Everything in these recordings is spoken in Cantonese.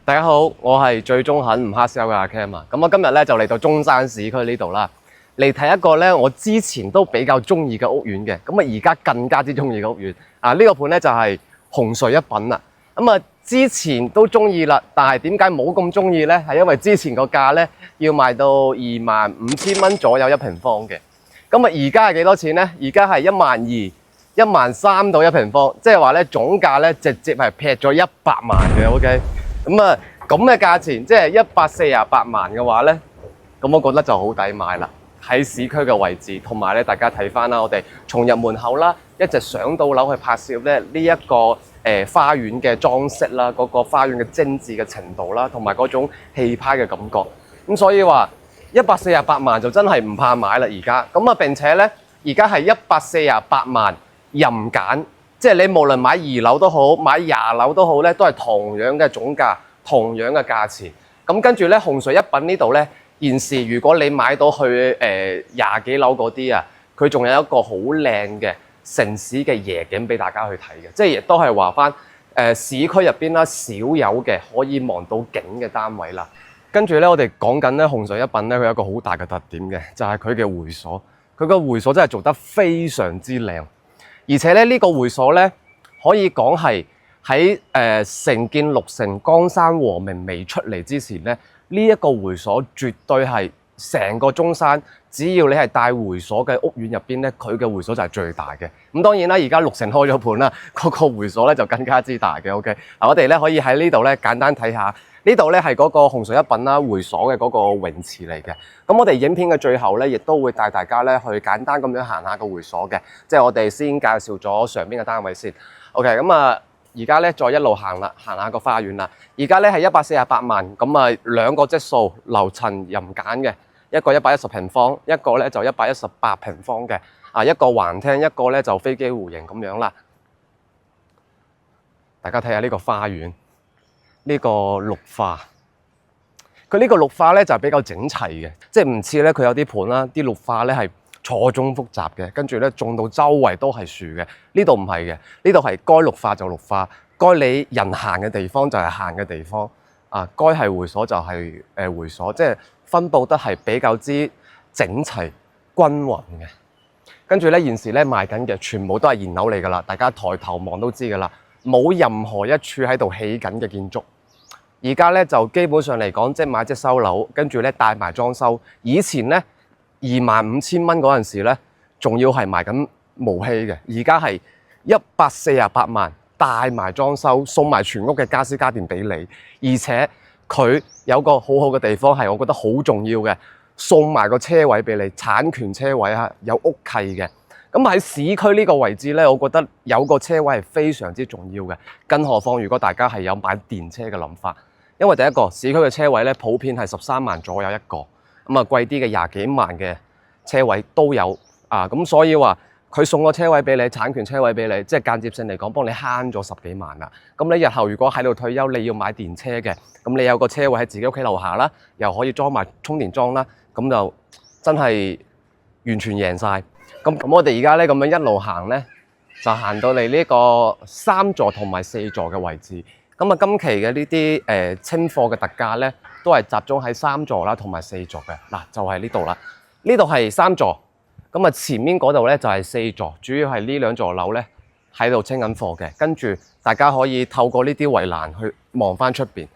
大家好，我係最中肯唔黑 sell 嘅阿 Cam 啊。咁我今日咧就嚟到中山市區呢度啦，嚟睇一個咧我之前都比較中意嘅屋苑嘅。咁啊而家更加之中意嘅屋苑啊，呢個盤咧就係紅穗一品啦。咁啊之前都中意啦，但係點解冇咁中意咧？係因為之前個價咧要賣到25,000蚊左右一平方嘅。咁啊而家係幾多錢咧？而家係12,000、13,000到一平方，即係話咧總價咧直接係劈咗100萬嘅。OK。咁啊，咁嘅價錢即係148萬嘅話咧，咁我覺得就好抵買啦。喺市區嘅位置，同埋咧大家睇翻啦，我哋從入門口啦，一直上到樓去拍攝咧呢一個花園嘅裝飾啦，嗰個花園嘅精緻嘅程度啦，同埋嗰種氣派嘅感覺。咁所以話148萬就真係唔怕買啦而家。咁啊並且咧，而家係148萬任揀。即係你無論買2樓都好，買20樓都好咧，都係同樣嘅總價，同樣嘅價錢。咁跟住咧，紅穗一品呢度咧，現時如果你買到去20幾樓嗰啲啊，佢仲有一個好靚嘅城市嘅夜景俾大家去睇嘅，即係亦都係話翻市區入邊啦，少有嘅可以望到景嘅單位啦。跟住咧，我哋講緊咧紅穗一品咧，佢有一個好大嘅特點嘅，就係佢嘅會所。佢個會所真係做得非常之靚。而且咧，呢個會所咧，可以講係喺城建綠城江山和名未出嚟之前咧，呢一個會所絕對係成個中山，只要你係帶會所嘅屋苑入邊咧，佢嘅會所就係最大嘅。咁當然啦，而家綠城開咗盤啦，嗰個會所咧就更加之大嘅。OK，嗱我哋咧可以喺呢度咧簡單睇下。呢度咧係嗰個紅穗一品啦，會所嘅嗰個泳池嚟嘅。咁我哋影片嘅最後咧，亦都會帶大家咧去簡單咁樣行下個會所嘅。即係我哋先介紹咗上邊嘅單位先。OK，咁啊，而家咧再一路行啦，行下個花園啦。而家咧係148萬，咁啊兩個質素樓層任揀嘅，一個110平方，一個咧就118平方嘅。啊，一個橫廳，一個咧就飛機弧形咁樣啦。大家睇下呢個花園。呢個綠化，佢呢個綠化咧就比較整齊嘅，即係唔似咧佢有啲盤啦，啲綠化咧係錯綜複雜嘅，跟住咧種到周圍都係樹嘅。呢度唔係嘅，呢度係該綠化就綠化，該你人行嘅地方就係行嘅地方，啊，該係會所就係會所，即係分佈得係比較之整齊均勻嘅。跟住咧現時咧賣緊嘅全部都係現樓嚟㗎啦，大家抬頭望都知㗎啦，冇任何一處喺度起緊嘅建築。而家咧就基本上嚟講，即係買即收樓，跟住咧帶埋裝修。以前咧25,000蚊嗰陣時咧，仲要係賣緊無稀嘅。而家係148萬，帶埋裝修，送埋全屋嘅家私家電俾你。而且佢有個好好嘅地方係，我覺得好重要嘅，送埋個車位俾你，產權車位啊，有屋契嘅。咁喺市區呢個位置咧，我覺得有個車位係非常之重要嘅。更何況如果大家係有買電車嘅諗法，因為第一個市區嘅車位咧，普遍係13萬左右一個，咁啊貴啲嘅20幾萬嘅車位都有啊。咁所以話佢送個車位俾你，產權車位俾你，即係間接性嚟講幫你慳咗10幾萬啦。咁你日後如果喺度退休，你要買電車嘅，咁你有個車位喺自己屋企樓下啦，又可以裝埋充電樁啦，咁就真係完全贏晒。咁我哋而家咧咁樣一路行咧，就行到嚟呢個3座同埋4座嘅位置。咁啊，今期嘅呢啲清貨嘅特價咧，都係集中喺3座啦同埋4座嘅。嗱，就係呢度啦。呢度係3座，咁啊前面嗰度咧就係4座，主要係呢2座樓咧喺度清緊貨嘅。跟住大家可以透過呢啲圍欄去望翻出邊。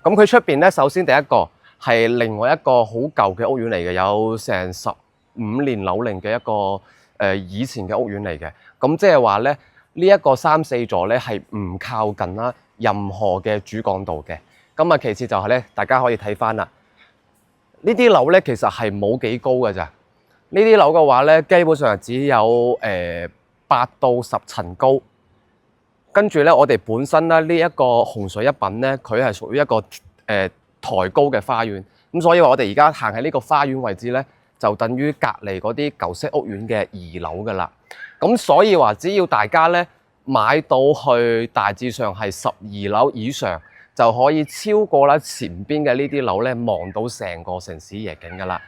咁佢出邊咧，首先第一個係另外一個好舊嘅屋苑嚟嘅，有成15年樓齡嘅一個以前嘅屋苑嚟嘅。咁即係話咧，呢一個3、4座咧係唔靠近啦任何嘅主幹道嘅。咁啊，其次就係咧，大家可以睇翻啦，呢啲樓咧其實係冇幾高嘅咋。呢啲樓嘅話咧，基本上只有8到10層高。跟住咧，我哋本身咧呢一個紅穗一品咧，佢係屬於一個抬高嘅花園。咁所以話我哋而家行喺呢個花園位置咧，就等於隔離嗰啲舊式屋苑嘅2樓噶啦。咁所以話，只要大家咧買到去大致上係12樓以上，就可以超過啦前邊嘅呢啲樓咧，望到成個城市夜景噶啦。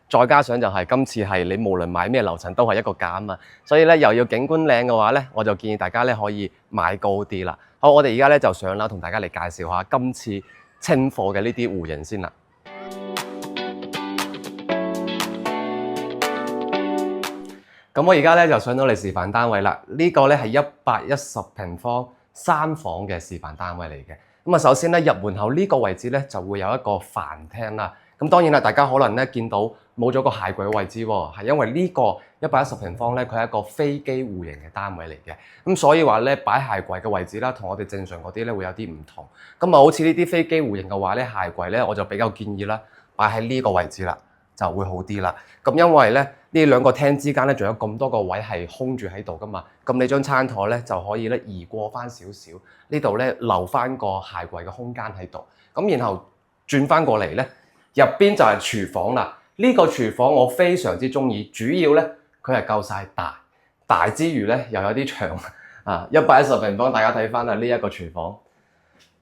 再加上就係今次係你無論買咩樓層都係一個價啊嘛，所以咧又要景觀靚嘅話咧，我就建議大家咧可以買高啲啦。好，我哋而家咧就上樓同大家嚟介紹下今次清貨嘅呢啲戶型先啦。咁我而家咧就上到嚟示範單位啦。呢個咧係110平方3房嘅示範單位嚟嘅。咁啊，首先咧入門口呢個位置咧就會有一個飯廳啦。咁當然啦，大家可能咧見到冇咗個鞋櫃嘅位置喎，係因為呢個110平方咧佢係一個飛機戶型嘅單位嚟嘅。咁所以話咧擺鞋櫃嘅位置啦，同我哋正常嗰啲咧會有啲唔同。咁啊，好似呢啲飛機戶型嘅話咧，鞋櫃咧我就比較建議啦，擺喺呢個位置啦。就會好啲啦。咁因為咧呢兩個廳之間咧，仲有咁多個位係空住喺度噶嘛。咁你張餐台咧就可以咧移過翻少少，呢度咧留翻個鞋櫃嘅空間喺度。咁然後轉翻過嚟咧，入邊就係廚房啦。呢個廚房我非常之中意，主要咧佢係夠晒大之餘咧又有啲長啊。110平方，大家睇翻啊呢一個廚房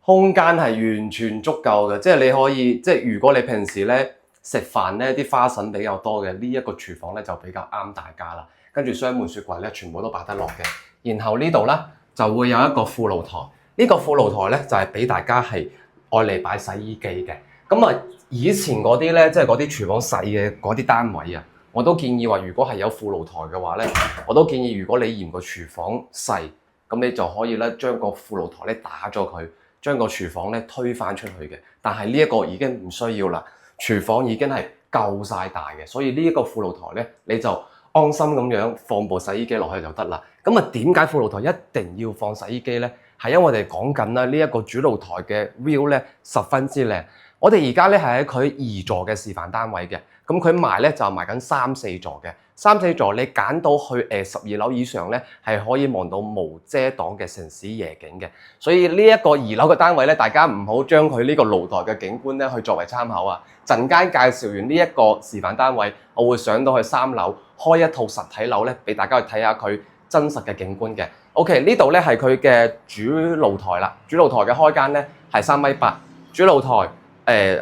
空間係完全足夠嘅，即係你可以即係如果你平時咧食飯咧啲花臣比較多嘅，呢一個廚房咧就比較啱大家啦。跟住雙門雪櫃咧全部都擺得落嘅。然後呢度咧就會有一個副露台，呢個副露台咧就係俾大家係愛嚟擺洗衣機嘅。咁啊以前嗰啲咧即係嗰啲廚房細嘅嗰啲單位啊，我都建議話如果係有副露台嘅話咧，我都建議如果你嫌個廚房細，咁你就可以咧將個副露台咧打咗佢，將個廚房咧推返出去嘅。但係呢一個已經唔需要啦。廚房已經係夠晒大嘅，所以呢一個副露台咧，你就安心咁樣放部洗衣機落去就得啦。咁啊，點解副露台一定要放洗衣機咧？係因為我哋講緊啦，呢一個主露台嘅 view 咧十分之靚。我哋而家咧係喺佢2座嘅示範單位嘅，咁佢賣咧就賣緊3、4座嘅。3、4座你揀到去12樓以上咧，係可以望到無遮擋嘅城市夜景嘅。所以呢一個2樓嘅單位咧，大家唔好將佢呢個露台嘅景觀咧去作為參考啊！陣間介紹完呢一個示範單位，我會上到去3樓開一套實體樓咧，俾大家去睇下佢真實嘅景觀嘅。OK， 呢度咧係佢嘅主露台啦。主露台嘅開間咧係3.8米，主露台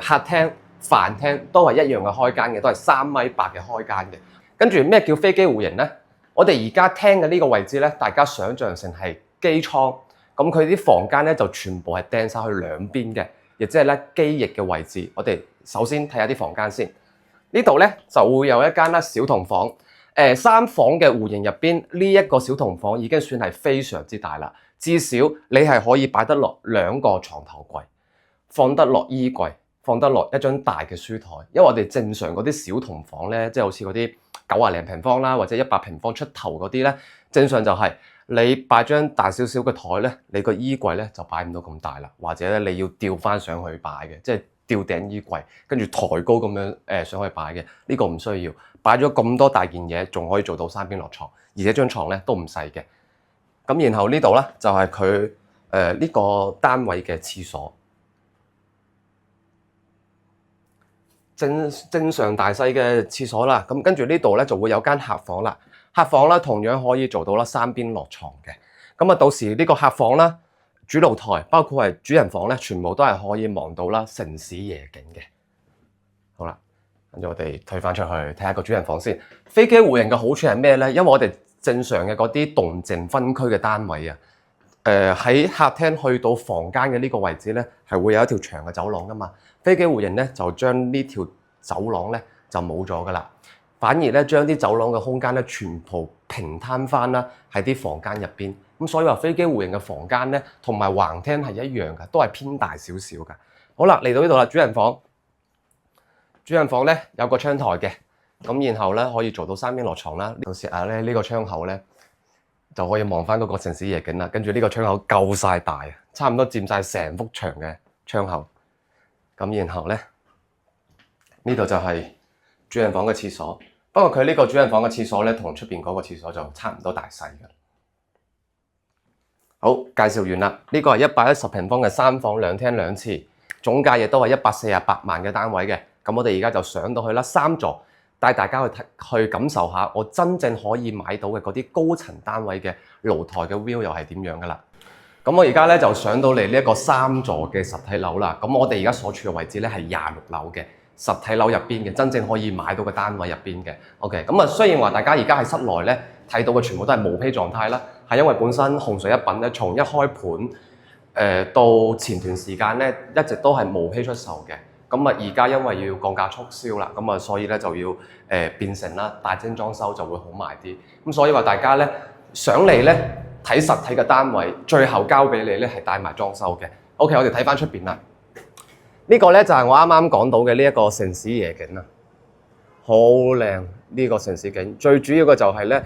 客廳、飯廳都係一樣嘅開間嘅，都係3.8米嘅開間嘅。跟住咩叫飛機戶型咧？我哋而家廳嘅呢個位置咧，大家想象成係機艙，咁佢啲房間咧就全部係掟晒去兩邊嘅，亦即係咧機翼嘅位置。我哋首先睇下啲房間先。呢度咧就會有一間咧小童房。3房嘅戶型入邊，呢一個小童房已經算係非常之大啦。至少你係可以擺得落2個床頭櫃，放得落衣櫃，放得落一張大嘅書台。因為我哋正常嗰啲小童房咧，即係好似嗰啲90零平方啦，或者100平方出頭嗰啲咧，正常就係你擺張大少少嘅台咧，你個衣櫃咧就擺唔到咁大啦，或者咧你要吊翻上去擺嘅，即係吊頂衣櫃，跟住抬高咁樣上去擺嘅。呢個唔需要，擺咗咁多大件嘢，仲可以做到3邊落床，而且張床咧都唔細嘅。咁然後呢度咧就係佢呢個單位嘅廁所。正常大細嘅廁所啦，咁跟住呢度咧就會有間客房啦。客房啦同樣可以做到啦3邊落床嘅。咁啊到時呢個客房啦、主露台，包括係主人房咧，全部都係可以望到啦城市夜景嘅。好啦，跟住我哋退翻出去睇下個主人房先。飛機戶型嘅好處係咩咧？因為我哋正常嘅嗰啲動靜分區嘅單位啊，喺客廳去到房間嘅呢個位置咧，係會有一條長嘅走廊噶嘛。飛機戶型咧就將呢條走廊咧就冇咗噶啦，反而咧將啲走廊嘅空間咧全部平攤翻啦喺啲房間入邊。咁所以話飛機戶型嘅房間咧同埋橫廳係一樣嘅，都係偏大少少嘅。好啦，嚟到呢度啦，主人房。主人房咧有個窗台嘅，咁然後咧可以做到3邊落床啦。到時啊咧呢個窗口咧就可以望翻嗰個城市夜景啦。跟住呢個窗口夠晒大，差唔多佔晒成幅牆嘅窗口。咁然後咧，呢度就係主人房嘅廁所。不過佢呢個主人房嘅廁所咧，同出邊嗰個廁所就差唔多大細嘅。好，介紹完啦。呢個係110平方嘅3房2廳2廁，總價亦都係148萬嘅單位嘅。咁我哋而家就上到去啦，3座，帶大家去感受下我真正可以買到嘅嗰啲高層單位嘅露台嘅 view 又係點樣噶啦。咁我而家咧就上到嚟呢一個3座嘅實體樓啦。咁我哋而家所處嘅位置咧係26樓嘅實體樓入邊嘅，真正可以買到嘅單位入邊嘅。OK， 咁啊雖然話大家而家喺室內咧睇到嘅全部都係毛坯狀態啦，係因為本身洪水一品咧從一開盤到前段時間咧一直都係無批出售嘅。咁啊，而家因為要降價促銷啦，咁啊，所以咧就要變成啦大精裝修就會好賣啲。咁所以話大家咧上嚟咧睇實體嘅單位，最後交俾你咧係帶埋裝修嘅。OK， 我哋睇翻出邊啦。呢個咧就係我啱啱講到嘅呢一個城市夜景啊，好靚呢個城市景。最主要嘅就係咧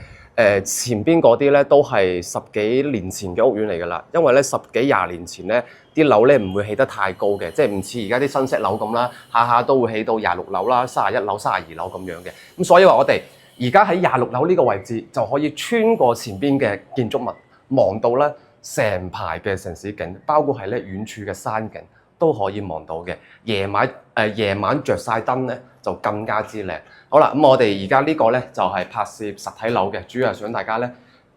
前邊嗰啲咧都係10幾年前嘅屋苑嚟㗎啦，因為咧10幾20年前咧啲樓咧唔會起得太高嘅，即係唔似而家啲新式樓咁啦，下下都會起到26樓啦、31樓、32樓咁樣嘅。咁所以話我哋而家喺26樓呢個位置就可以穿過前邊嘅建築物，望到咧成排嘅城市景，包括係咧遠處嘅山景都可以望到嘅。夜晚着晒燈咧就更加之靚。好啦，咁我哋而家呢個咧就係拍攝實體樓嘅，主要係想大家咧，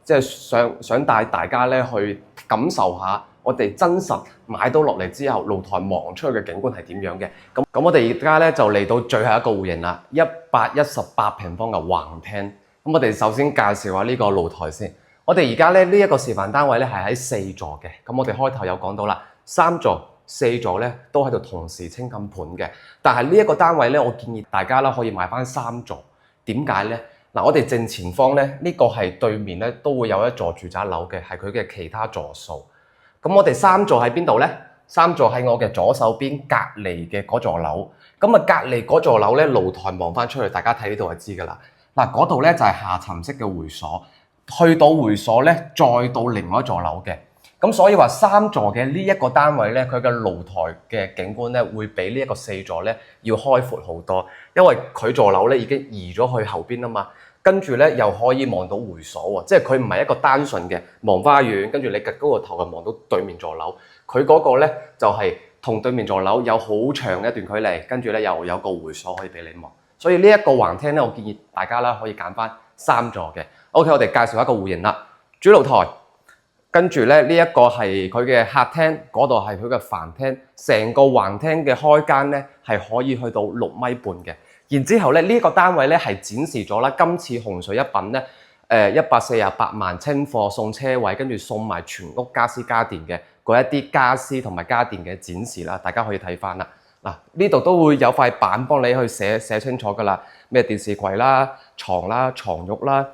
即係想帶大家咧去感受下我哋真實買到落嚟之後，露台望出去嘅景觀係點樣嘅。咁我哋而家咧就嚟到最後一個戶型啦，118平方嘅橫廳。咁我哋首先介紹下呢個露台先。我哋而家咧呢一個示範單位咧係喺4座嘅。咁我哋開頭有講到啦，3座、4座咧都喺度同時清緊盤嘅。但係呢一個單位咧，我建議大家啦可以買翻3座。點解咧？嗱，我哋正前方咧呢個係對面咧都會有一座住宅樓嘅，係佢嘅其他座數。咁我哋3座喺邊度咧？3座喺我嘅左手邊隔離嘅嗰座樓。咁啊，隔離嗰座樓咧，露台望翻出去，大家睇呢度就知㗎啦。嗱，嗰度咧就係下沉式嘅會所，去到會所咧，再到另外一座樓嘅。咁所以話3座嘅呢一個單位咧，佢嘅露台嘅景觀咧，會比呢一個4座咧要開闊好多，因為佢座樓咧已經移咗去後邊啊嘛。跟住咧又可以望到會所喎，即係佢唔係一個單純嘅望花園，跟住你趌高個頭就望到對面座樓。佢嗰個咧就係同對面座樓有好長嘅一段距離，跟住咧又有個會所可以俾你望。所以呢一個橫廳咧，我建議大家啦可以揀翻3座嘅。OK， 我哋介紹一個戶型啦，主露台，跟住咧呢一個係佢嘅客廳，嗰度係佢嘅飯廳，成個橫廳嘅開間咧係可以去到6.5米嘅。然之後咧，呢個單位咧係展示咗啦，今次洪水一品咧，148萬清貨送車位，跟住送埋全屋家私家電嘅嗰一啲家私同埋家電嘅展示啦，大家可以睇翻啦。嗱，呢度都會有塊板幫你去寫清楚噶啦，咩電視櫃啦、床啦、床褥啦，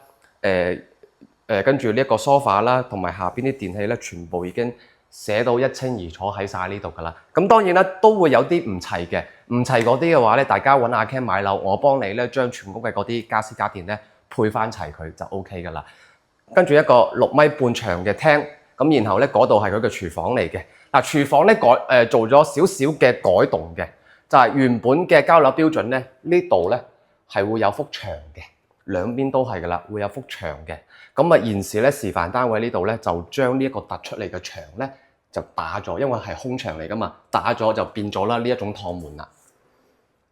跟住呢一個梳化啦，同埋下邊啲電器咧，全部已經寫到一清二楚喺晒呢度㗎啦。咁當然啦，都會有啲唔齊嘅，唔齊嗰啲嘅話咧，大家揾阿 Ken 買樓，我幫你咧將全屋嘅嗰啲家私家電咧配翻齊佢就 OK 㗎啦。跟住一個6.5米長嘅廳，咁然後咧嗰度係佢嘅廚房嚟嘅。嗱，廚房咧做咗少少嘅改動嘅，就係原本嘅交樓標準咧，呢度咧係會有幅牆嘅，兩邊都係㗎啦，會有幅牆嘅。咁啊，現時咧示範單位呢度咧就將呢一個突出嚟嘅牆咧就打咗，因為係空牆嚟㗎嘛，打咗就變咗啦呢一種趟門啦。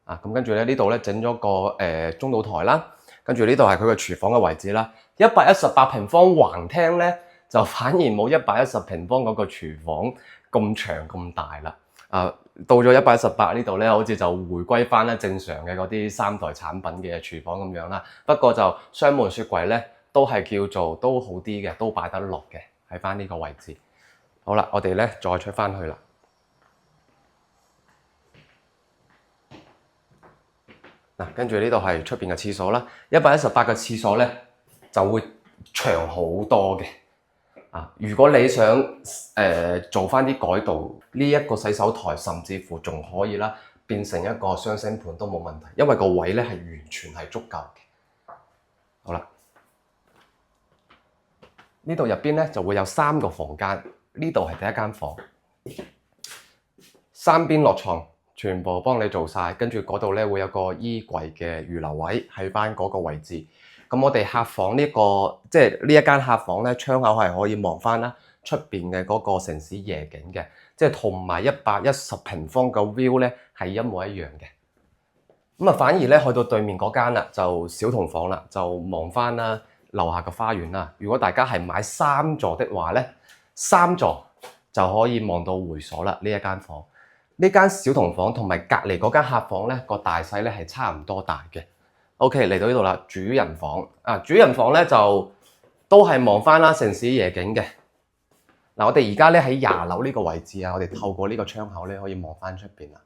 啊，咁跟住咧呢度咧整咗個中島台啦，跟住呢度係佢嘅廚房嘅位置啦。118平方橫廳咧就反而冇110平方嗰個廚房咁長咁大啦。啊，到咗118呢度咧，好似就回歸翻咧正常嘅嗰啲3台產品嘅廚房咁樣啦。不過就雙門雪櫃咧都係叫做都好啲嘅，都擺得落嘅喺翻呢個位置。好啦，我哋咧再出翻去啦。嗱，跟住呢度係出邊嘅廁所啦。118嘅廁所咧就會長好多嘅。啊，如果你想做翻啲改動，呢一個洗手台甚至乎仲可以啦，變成一個雙星盤都冇問題，因為個位咧係完全係足夠嘅。好啦，呢度入邊咧就會有3個房間，呢度係第一間房，3邊落床，全部幫你做晒，跟住嗰度咧會有個衣櫃嘅預留位喺翻嗰個位置。咁我哋客房呢個即係呢一間客房咧，窗口係可以望翻啦出邊嘅嗰個城市夜景嘅，即係同埋110平方嘅 view 咧係一模一樣嘅。咁啊，反而咧去到對面嗰間啦，就小童房啦，就望翻啦樓下嘅花園啦。如果大家係買3座的話咧，3座就可以望到會所啦。呢一間房，呢間小童房同埋隔離嗰間客房咧個大細咧係差唔多大嘅。OK， 嚟到呢度啦，主人房啊，主人房咧就都係望翻啦城市夜景嘅。嗱，我哋而家咧喺20樓呢個位置啊，我哋透過呢個窗口咧可以望翻出邊啦，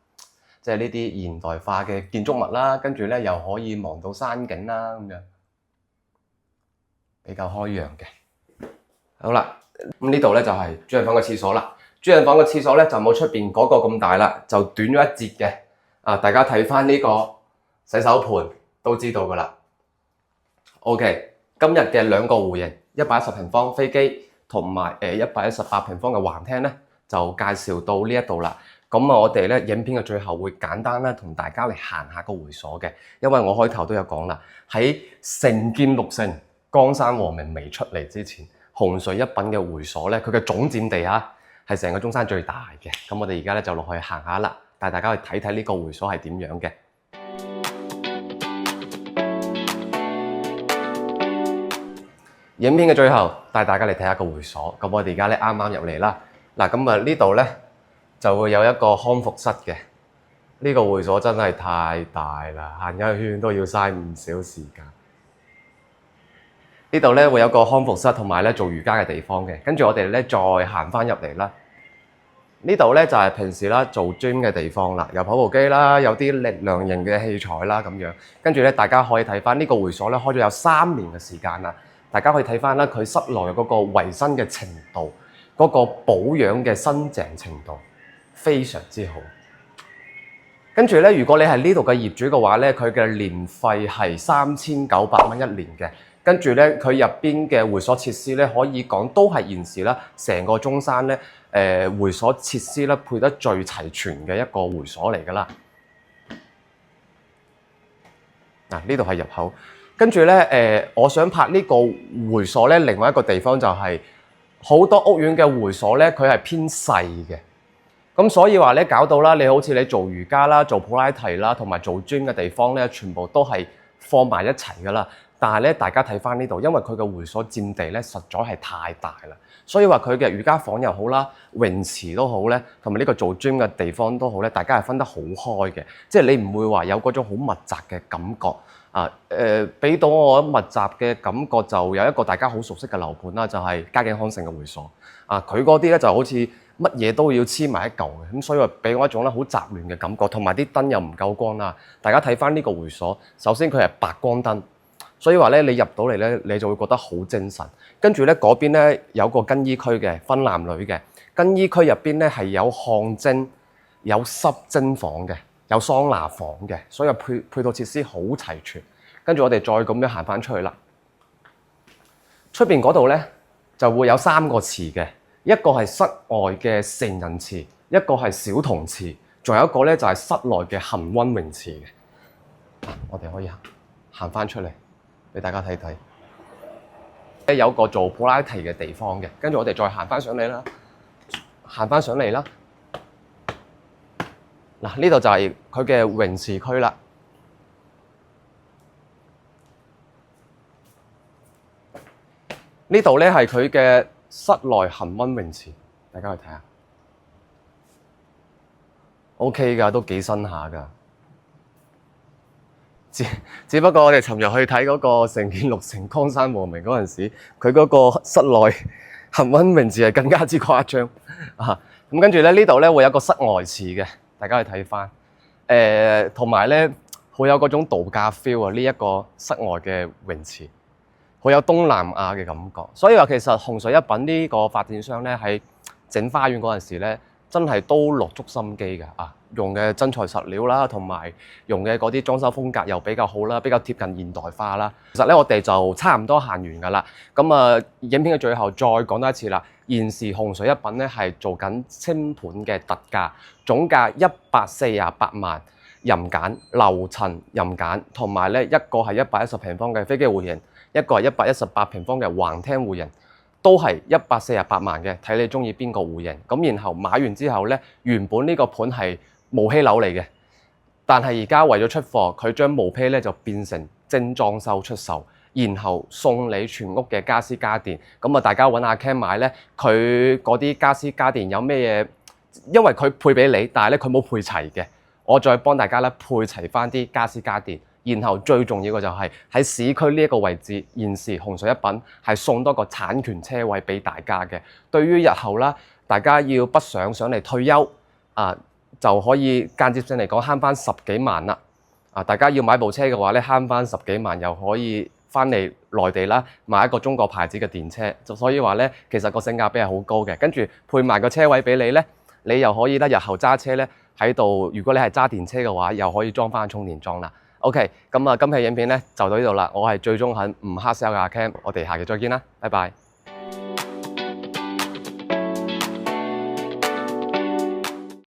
即係呢啲現代化嘅建築物啦，跟住咧又可以望到山景啦，咁樣比較開揚嘅。好啦，咁呢度咧就係主人房嘅廁所啦。主人房嘅廁所咧就冇出邊嗰個咁大啦，就短咗一截嘅。啊，大家睇翻呢個洗手盤都知道噶啦。OK， 今日嘅2個戶型，110平方飛機同埋118平方嘅橫廳咧，就介紹到呢一度啦。咁啊，我哋咧影片嘅最後會簡單咧同大家嚟行下個會所嘅，因為我開頭都有講啦，喺城建六成江山和名未出嚟之前，紅隧一品嘅會所咧，佢嘅總佔地係成個中山最大嘅。咁我哋而家咧就落去行下啦，帶大家去睇睇呢個會所係點樣嘅。影片嘅最後帶大家嚟睇下個會所。咁我哋而家咧啱啱入嚟啦。嗱，咁啊呢度咧就會有一個康復室嘅。呢個會所真係太大啦，行一圈都要嘥唔少時間。呢度咧會有個康復室同埋咧做瑜伽嘅地方嘅。跟住我哋咧再行翻入嚟啦。呢度咧就係平時啦做 gym 嘅地方啦，有跑步機啦，有啲力量型嘅器材啦咁樣。跟住咧大家可以睇翻呢個會所咧開咗有3年嘅時間啦。大家可以睇翻啦，佢室內嗰個維新嘅程度，嗰個保養嘅新淨程度非常之好。跟住咧，如果你係呢度嘅業主嘅話咧，佢嘅年費係3900蚊一年嘅。跟住咧，佢入邊嘅會所設施咧，可以講都係現時啦，成個中山咧會所設施咧配得最齊全嘅一個會所嚟㗎啦。嗱，呢度係入口。跟住咧，我想拍呢個會所咧，另外一個地方就係好多屋苑嘅會所咧，佢係偏細嘅。咁所以話咧，搞到啦，你好似你做瑜伽啦、做普拉提啦，同埋做 gym 嘅地方咧，全部都係放埋一齊噶啦。但係咧，大家睇翻呢度，因為佢嘅會所佔地咧，實在係太大啦，所以話佢嘅瑜伽房又好啦、泳池都好咧，同埋呢個做 gym 嘅地方都好咧，大家係分得好開嘅，即係你唔會話有嗰種好密集嘅感覺啊。俾到我密集嘅感覺就有一個大家好熟悉嘅樓盤啦，就係嘉景康盛嘅會所啊。佢嗰啲咧就好似乜嘢都要黐埋一嚿嘅，咁所以話俾我一種咧好雜亂嘅感覺，同埋啲燈又唔夠光啦。大家睇翻呢個會所，首先佢係白光燈。所以話咧，你入到嚟咧，你就會覺得好精神。跟住咧，嗰邊咧有個更衣區嘅，分男女嘅。更衣區入邊咧係有汗蒸、有濕蒸房嘅，有桑拿房嘅，所以配套設施好齊全。跟住我哋再咁樣行翻出去啦。出邊嗰度咧就會有3個池嘅，一個係室外嘅成人池，一個係小童池，仲有一個咧就係室內嘅恆溫泳池嘅。我哋可以行翻出嚟。俾大家睇睇，有個做普拉提嘅地方嘅，跟住我哋再行翻上嚟啦，行翻上嚟啦。嗱，呢度就係佢嘅泳池區啦。呢度咧係佢嘅室內恆溫泳池，大家去睇下。OK 㗎，都幾新下㗎。只不過我哋尋日去睇嗰個城建六成江山和名嗰陣時，佢嗰個室內恆溫泳池係更加之誇張啊！咁跟住咧呢度咧會有個室外池嘅，大家去睇翻。同埋咧好有嗰種度假 feel 啊！呢一個室外嘅泳池，好有東南亞嘅感覺。所以話其實紅隧一品呢個發展商咧喺整花園嗰陣時咧，真係都落足心機嘅啊！用嘅真材實料啦，同埋用嘅嗰啲裝修風格又比較好啦，比較貼近現代化啦。其實咧，我哋就差唔多行完㗎啦。咁啊，影片嘅最後再講多一次啦。現時紅隧一品咧係做緊清盤嘅特價，總價148萬任揀，樓層任揀，同埋咧一個係110平方嘅飛機戶型，一個係118平方嘅橫廳戶型。都係148萬嘅，睇你中意邊個戶型。咁然後買完之後咧，原本呢個盤係毛坯樓嚟嘅，但係而家為咗出貨，佢將毛坯咧就變成精裝修出售，然後送你全屋嘅家私家電。咁啊，大家揾阿 Ken 買咧，佢嗰啲家私家電有咩嘢？因為佢配俾你，但係咧佢冇配齊嘅，我再幫大家咧配齊翻啲家私家電。然後最重要嘅就係喺市區呢一個位置，現時紅水一品係送多個產權車位俾大家嘅。對於日後啦，大家要北上嚟退休就可以間接性嚟講慳翻10幾萬啦。大家要買部車嘅話咧，慳翻10幾萬，又可以翻嚟內地啦，買一個中國牌子嘅電車。就所以話咧，其實個性價比係好高嘅。跟住配埋個車位俾你咧，你又可以咧日後揸車咧喺度。如果你係揸電車嘅話，又可以裝翻充電樁啦。OK，咁今期影片咧就到呢度啦。我係最中肯唔黑 sell 嘅阿 Cam，我哋下期再見啦，拜拜。